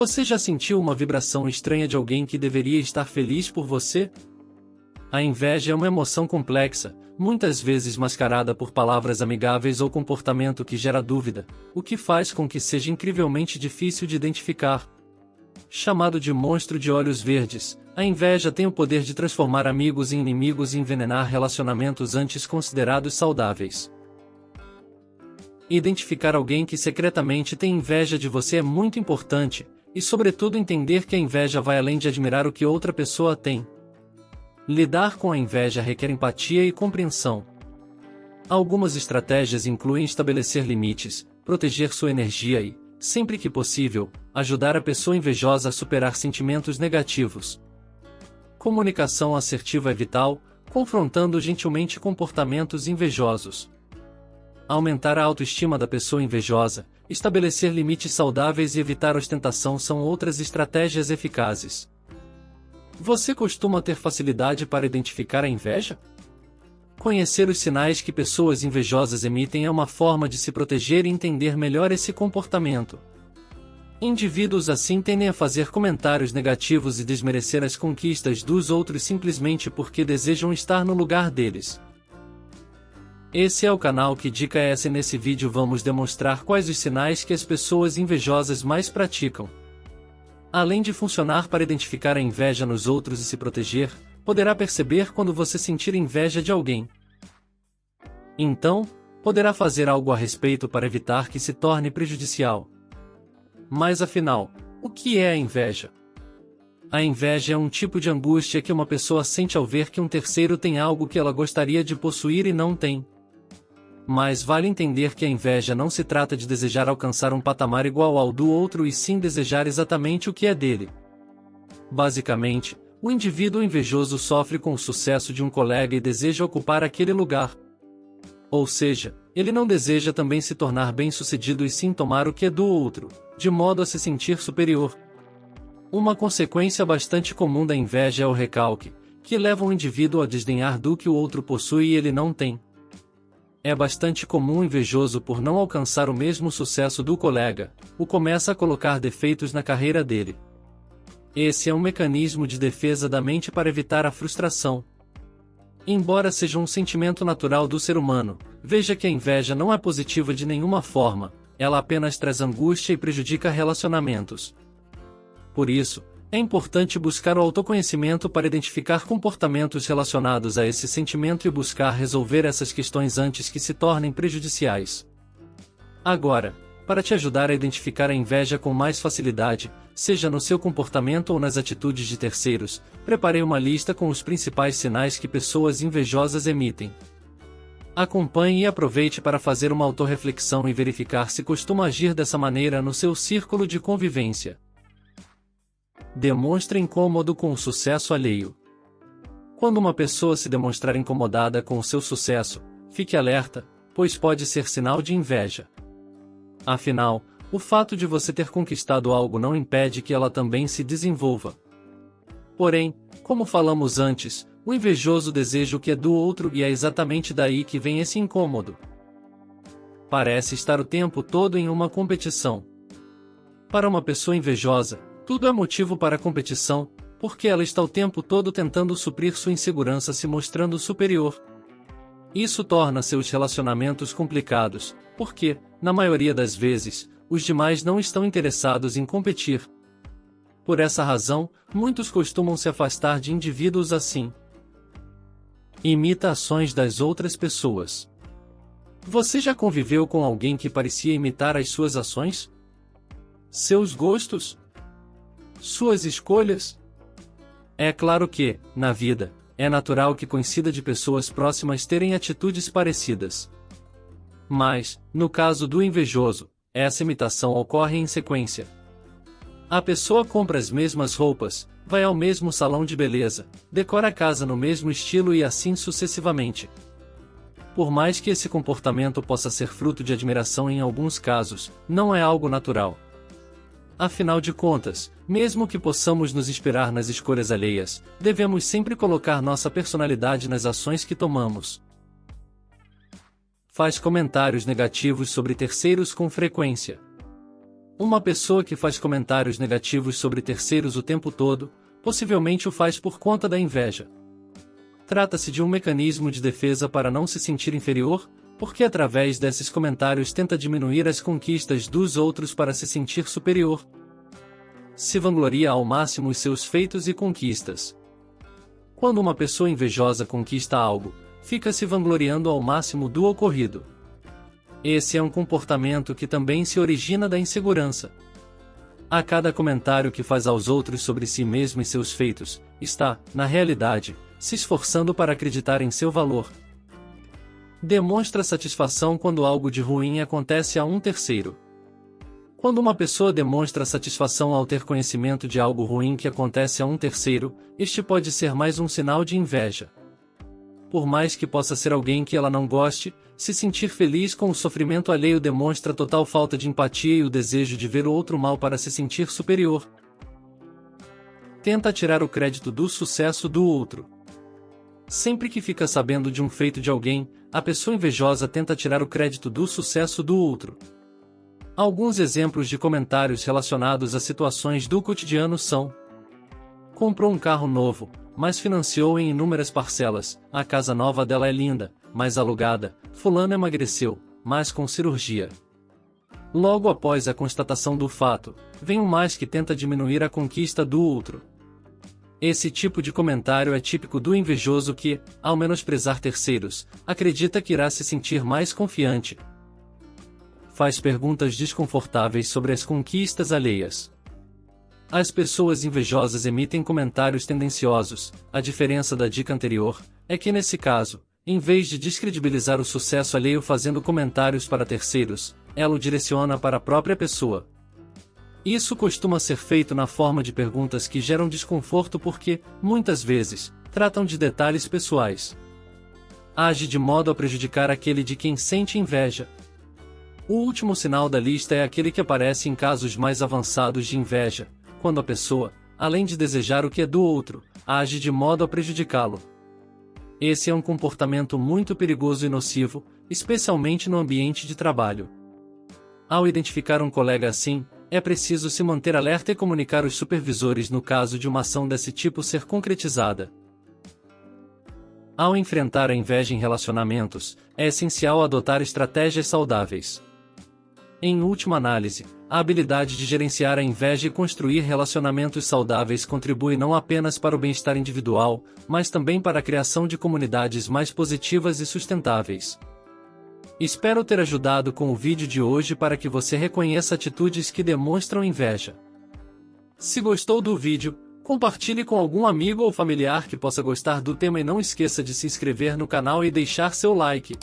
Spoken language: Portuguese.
Você já sentiu uma vibração estranha de alguém que deveria estar feliz por você? A inveja é uma emoção complexa, muitas vezes mascarada por palavras amigáveis ou comportamento que gera dúvida, o que faz com que seja incrivelmente difícil de identificar. Chamado de monstro de olhos verdes, a inveja tem o poder de transformar amigos em inimigos e envenenar relacionamentos antes considerados saudáveis. Identificar alguém que secretamente tem inveja de você é muito importante, e sobretudo entender que a inveja vai além de admirar o que outra pessoa tem. Lidar com a inveja requer empatia e compreensão. Algumas estratégias incluem estabelecer limites, proteger sua energia e, sempre que possível, ajudar a pessoa invejosa a superar sentimentos negativos. Comunicação assertiva é vital, confrontando gentilmente comportamentos invejosos. Aumentar a autoestima da pessoa invejosa, estabelecer limites saudáveis e evitar ostentação são outras estratégias eficazes. Você costuma ter facilidade para identificar a inveja? Conhecer os sinais que pessoas invejosas emitem é uma forma de se proteger e entender melhor esse comportamento. Indivíduos assim tendem a fazer comentários negativos e desmerecer as conquistas dos outros simplesmente porque desejam estar no lugar deles. Esse é o canal Que Dica é essa e nesse vídeo vamos demonstrar quais os sinais que as pessoas invejosas mais praticam. Além de funcionar para identificar a inveja nos outros e se proteger, poderá perceber quando você sentir inveja de alguém. Então, poderá fazer algo a respeito para evitar que se torne prejudicial. Mas afinal, o que é a inveja? A inveja é um tipo de angústia que uma pessoa sente ao ver que um terceiro tem algo que ela gostaria de possuir e não tem. Mas vale entender que a inveja não se trata de desejar alcançar um patamar igual ao do outro e sim desejar exatamente o que é dele. Basicamente, o indivíduo invejoso sofre com o sucesso de um colega e deseja ocupar aquele lugar. Ou seja, ele não deseja também se tornar bem-sucedido e sim tomar o que é do outro, de modo a se sentir superior. Uma consequência bastante comum da inveja é o recalque, que leva um indivíduo a desdenhar do que o outro possui e ele não tem. É bastante comum o invejoso, por não alcançar o mesmo sucesso do colega, o começa a colocar defeitos na carreira dele. Esse é um mecanismo de defesa da mente para evitar a frustração. Embora seja um sentimento natural do ser humano, veja que a inveja não é positiva de nenhuma forma, ela apenas traz angústia e prejudica relacionamentos. Por isso, é importante buscar o autoconhecimento para identificar comportamentos relacionados a esse sentimento e buscar resolver essas questões antes que se tornem prejudiciais. Agora, para te ajudar a identificar a inveja com mais facilidade, seja no seu comportamento ou nas atitudes de terceiros, preparei uma lista com os principais sinais que pessoas invejosas emitem. Acompanhe e aproveite para fazer uma autorreflexão e verificar se costuma agir dessa maneira no seu círculo de convivência. Demonstre incômodo com o sucesso alheio. Quando uma pessoa se demonstrar incomodada com o seu sucesso, fique alerta, pois pode ser sinal de inveja. Afinal, o fato de você ter conquistado algo não impede que ela também se desenvolva. Porém, como falamos antes, o invejoso deseja o que é do outro e é exatamente daí que vem esse incômodo. Parece estar o tempo todo em uma competição. Para uma pessoa invejosa, tudo é motivo para a competição, porque ela está o tempo todo tentando suprir sua insegurança se mostrando superior. Isso torna seus relacionamentos complicados, porque, na maioria das vezes, os demais não estão interessados em competir. Por essa razão, muitos costumam se afastar de indivíduos assim. Imita ações das outras pessoas. Você já conviveu com alguém que parecia imitar as suas ações? Seus gostos? Suas escolhas? É claro que, na vida, é natural que coincida de pessoas próximas terem atitudes parecidas. Mas, no caso do invejoso, essa imitação ocorre em sequência. A pessoa compra as mesmas roupas, vai ao mesmo salão de beleza, decora a casa no mesmo estilo e assim sucessivamente. Por mais que esse comportamento possa ser fruto de admiração em alguns casos, não é algo natural. Afinal de contas, mesmo que possamos nos inspirar nas escolhas alheias, devemos sempre colocar nossa personalidade nas ações que tomamos. Faz comentários negativos sobre terceiros com frequência. Uma pessoa que faz comentários negativos sobre terceiros o tempo todo, possivelmente o faz por conta da inveja. Trata-se de um mecanismo de defesa para não se sentir inferior, porque através desses comentários tenta diminuir as conquistas dos outros para se sentir superior. Se vangloria ao máximo os seus feitos e conquistas. Quando uma pessoa invejosa conquista algo, fica se vangloriando ao máximo do ocorrido. Esse é um comportamento que também se origina da insegurança. A cada comentário que faz aos outros sobre si mesmo e seus feitos, está, na realidade, se esforçando para acreditar em seu valor. Demonstra satisfação quando algo de ruim acontece a um terceiro. Quando uma pessoa demonstra satisfação ao ter conhecimento de algo ruim que acontece a um terceiro, este pode ser mais um sinal de inveja. Por mais que possa ser alguém que ela não goste, se sentir feliz com o sofrimento alheio demonstra total falta de empatia e o desejo de ver o outro mal para se sentir superior. Tenta tirar o crédito do sucesso do outro. Sempre que fica sabendo de um feito de alguém, a pessoa invejosa tenta tirar o crédito do sucesso do outro. Alguns exemplos de comentários relacionados a situações do cotidiano são: comprou um carro novo, mas financiou em inúmeras parcelas, a casa nova dela é linda, mas alugada, fulano emagreceu, mas com cirurgia. Logo após a constatação do fato, vem um mais que tenta diminuir a conquista do outro. Esse tipo de comentário é típico do invejoso que, ao menosprezar terceiros, acredita que irá se sentir mais confiante. Faz perguntas desconfortáveis sobre as conquistas alheias. As pessoas invejosas emitem comentários tendenciosos. A diferença da dica anterior é que nesse caso, em vez de descredibilizar o sucesso alheio fazendo comentários para terceiros, ela o direciona para a própria pessoa. Isso costuma ser feito na forma de perguntas que geram desconforto porque, muitas vezes, tratam de detalhes pessoais. Age de modo a prejudicar aquele de quem sente inveja. O último sinal da lista é aquele que aparece em casos mais avançados de inveja, quando a pessoa, além de desejar o que é do outro, age de modo a prejudicá-lo. Esse é um comportamento muito perigoso e nocivo, especialmente no ambiente de trabalho. Ao identificar um colega assim, é preciso se manter alerta e comunicar aos supervisores no caso de uma ação desse tipo ser concretizada. Ao enfrentar a inveja em relacionamentos, é essencial adotar estratégias saudáveis. Em última análise, a habilidade de gerenciar a inveja e construir relacionamentos saudáveis contribui não apenas para o bem-estar individual, mas também para a criação de comunidades mais positivas e sustentáveis. Espero ter ajudado com o vídeo de hoje para que você reconheça atitudes que demonstram inveja. Se gostou do vídeo, compartilhe com algum amigo ou familiar que possa gostar do tema e não esqueça de se inscrever no canal e deixar seu like.